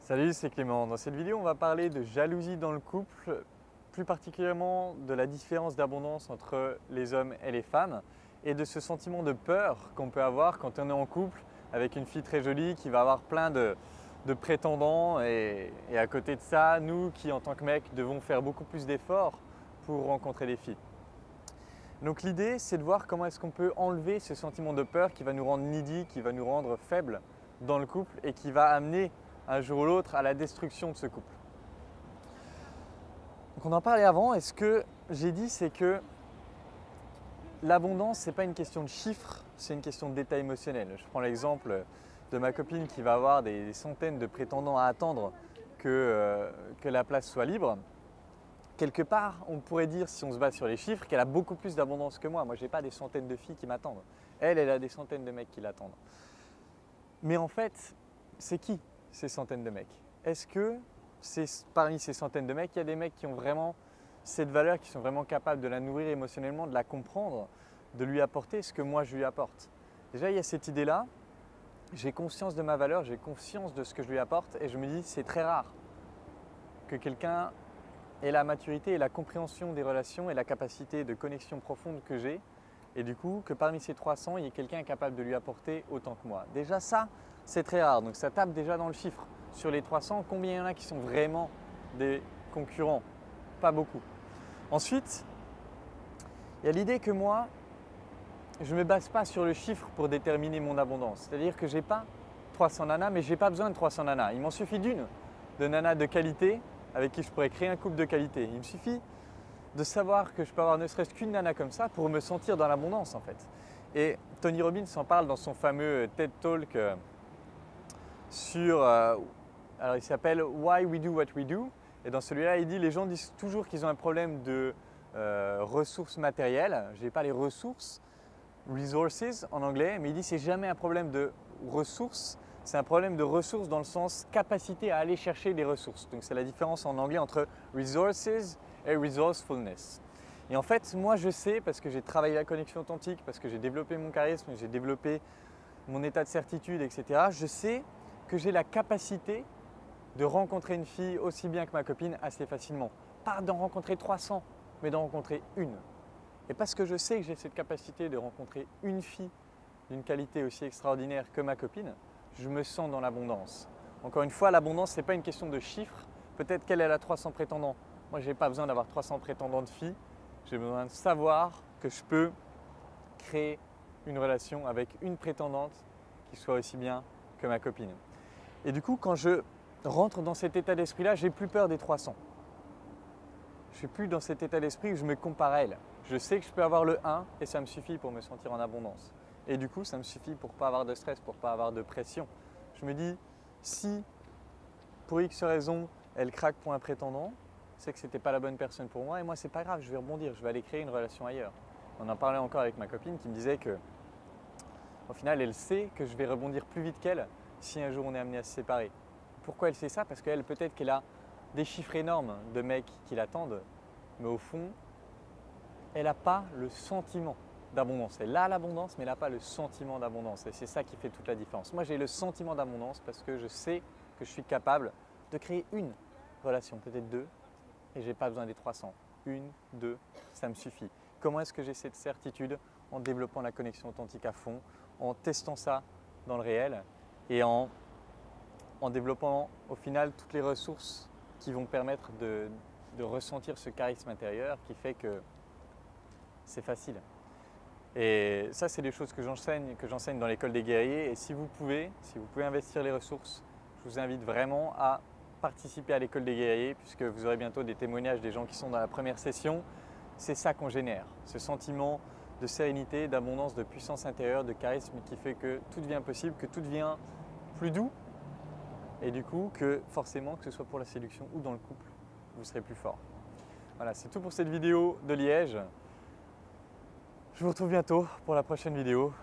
Salut, c'est Clément. Dans cette vidéo, on va parler de jalousie dans le couple, plus particulièrement de la différence d'abondance entre les hommes et les femmes et de ce sentiment de peur qu'on peut avoir quand on est en couple avec une fille très jolie qui va avoir plein de prétendants et à côté de ça, nous qui en tant que mecs devons faire beaucoup plus d'efforts pour rencontrer des filles. Donc l'idée, c'est de voir comment est-ce qu'on peut enlever ce sentiment de peur qui va nous rendre needy, qui va nous rendre faibles dans le couple et qui va amener un jour ou l'autre à la destruction de ce couple. Donc on en parlait avant et ce que j'ai dit, c'est que l'abondance, ce n'est pas une question de chiffres, c'est une question de détail émotionnel. Je prends l'exemple de ma copine qui va avoir des centaines de prétendants à attendre que la place soit libre. Quelque part, on pourrait dire, si on se base sur les chiffres, qu'elle a beaucoup plus d'abondance que moi. Moi, je n'ai pas des centaines de filles qui m'attendent. Elle a des centaines de mecs qui l'attendent. Mais en fait, c'est qui ces centaines de mecs? Est-ce que parmi ces centaines de mecs, il y a des mecs qui ont vraiment cette valeur, qui sont vraiment capables de la nourrir émotionnellement, de la comprendre, de lui apporter ce que moi je lui apporte? Déjà, il y a cette idée-là. J'ai conscience de ma valeur, j'ai conscience de ce que je lui apporte et je me dis c'est très rare que quelqu'un ait la maturité et la compréhension des relations et la capacité de connexion profonde que j'ai et du coup que parmi ces 300, il y ait quelqu'un capable de lui apporter autant que moi. Déjà ça, c'est très rare, donc ça tape déjà dans le chiffre. Sur les 300, combien il y en a qui sont vraiment des concurrents? Pas beaucoup. Ensuite, il y a l'idée que moi, je ne me base pas sur le chiffre pour déterminer mon abondance. C'est-à-dire que je n'ai pas 300 nanas, mais je n'ai pas besoin de 300 nanas. Il m'en suffit d'une de nanas de qualité avec qui je pourrais créer un couple de qualité. Il me suffit de savoir que je peux avoir ne serait-ce qu'une nana comme ça pour me sentir dans l'abondance en fait. Et Tony Robbins en parle dans son fameux TED Talk alors il s'appelle Why We Do What We Do. Et dans celui-là, il dit les gens disent toujours qu'ils ont un problème de ressources matérielles. Je n'ai pas les ressources, resources en anglais, mais il dit c'est jamais un problème de ressources, c'est un problème de ressources dans le sens capacité à aller chercher les ressources. Donc c'est la différence en anglais entre resources et resourcefulness. Et en fait, moi je sais, parce que j'ai travaillé la connexion authentique, parce que j'ai développé mon charisme, j'ai développé mon état de certitude, etc. Je sais que j'ai la capacité de rencontrer une fille aussi bien que ma copine assez facilement. Pas d'en rencontrer 300, mais d'en rencontrer une. Et parce que je sais que j'ai cette capacité de rencontrer une fille d'une qualité aussi extraordinaire que ma copine, je me sens dans l'abondance. Encore une fois, l'abondance, ce n'est pas une question de chiffres. Peut-être qu'elle a 300 prétendants. Moi, je n'ai pas besoin d'avoir 300 prétendants de filles. J'ai besoin de savoir que je peux créer une relation avec une prétendante qui soit aussi bien que ma copine. Et du coup, quand je rentre dans cet état d'esprit-là, j'ai plus peur des 300. Je ne suis plus dans cet état d'esprit où je me compare à elle. Je sais que je peux avoir le 1 et ça me suffit pour me sentir en abondance. Et du coup, ça me suffit pour ne pas avoir de stress, pour ne pas avoir de pression. Je me dis, si pour X raison, elle craque pour un prétendant, c'est que ce n'était pas la bonne personne pour moi et moi, c'est pas grave, je vais rebondir, je vais aller créer une relation ailleurs. On en parlait encore avec ma copine qui me disait que, au final, elle sait que je vais rebondir plus vite qu'elle si un jour on est amené à se séparer. Pourquoi elle sait ça? Parce qu'elle, peut-être qu'elle a des chiffres énormes de mecs qui l'attendent, mais au fond, elle n'a pas le sentiment d'abondance. Elle a l'abondance, mais elle n'a pas le sentiment d'abondance. Et c'est ça qui fait toute la différence. Moi, j'ai le sentiment d'abondance parce que je sais que je suis capable de créer une relation, peut-être deux, et je n'ai pas besoin des 300. Une, deux, ça me suffit. Comment est-ce que j'ai cette certitude? En développant la connexion authentique à fond, en testant ça dans le réel et en développant au final toutes les ressources qui vont permettre de ressentir ce charisme intérieur qui fait que c'est facile. Et ça, c'est des choses que j'enseigne dans l'école des guerriers. Et si vous pouvez investir les ressources, je vous invite vraiment à participer à l'école des guerriers puisque vous aurez bientôt des témoignages des gens qui sont dans la première session. C'est ça qu'on génère, ce sentiment de sérénité, d'abondance, de puissance intérieure, de charisme qui fait que tout devient possible, que tout devient plus doux et du coup que forcément, que ce soit pour la séduction ou dans le couple, vous serez plus fort. Voilà, c'est tout pour cette vidéo de Liège. Je vous retrouve bientôt pour la prochaine vidéo.